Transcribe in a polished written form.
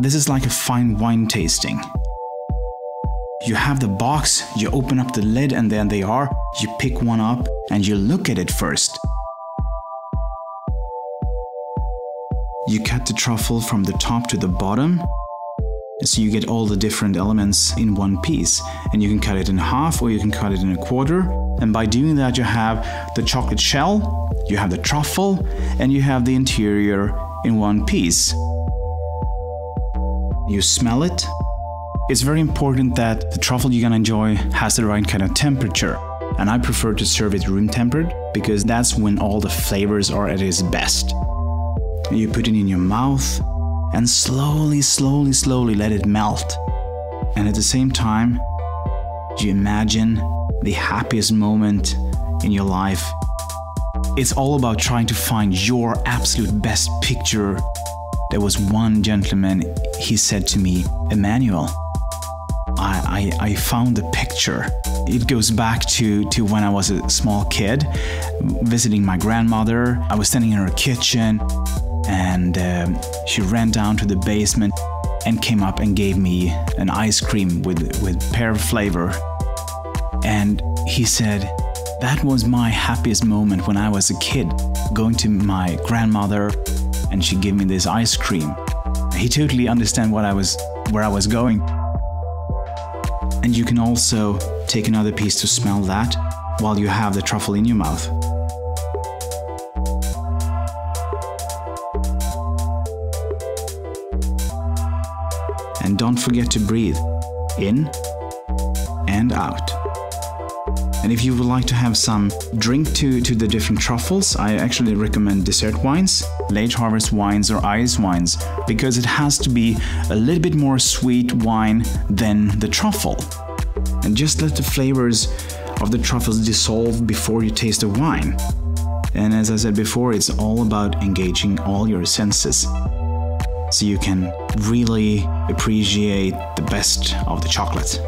this is like a fine wine tasting. You have the box, you open up the lid, and then they are. You pick one up and you look at it first. You cut the truffle from the top to the bottom, so you get all the different elements in one piece. And you can cut it in half or you can cut it in a quarter. And by doing that, you have the chocolate shell, you have the truffle, and you have the interior in one piece. You smell it. It's very important that the truffle you're gonna enjoy has the right kind of temperature. And I prefer to serve it room tempered because that's when all the flavors are at its best. You put it in your mouth and slowly let it melt. And at the same time, you imagine the happiest moment in your life. It's all about trying to find your absolute best picture. There was one gentleman, he said to me, "Emanuel, I found the picture." It goes back to when I was a small kid, visiting my grandmother. I was standing in her kitchen and she ran down to the basement and came up and gave me an ice cream with pear flavor. And he said, "That was my happiest moment when I was a kid, going to my grandmother and she gave me this ice cream." He totally understand where I was going. And you can also take another piece to smell that while you have the truffle in your mouth. And don't forget to breathe in and out. And if you would like to have some drink to the different truffles, I actually recommend dessert wines, late harvest wines or ice wines, because it has to be a little bit more sweet wine than the truffle. And just let the flavors of the truffles dissolve before you taste the wine. And as I said before, it's all about engaging all your senses, so you can really appreciate the best of the chocolate.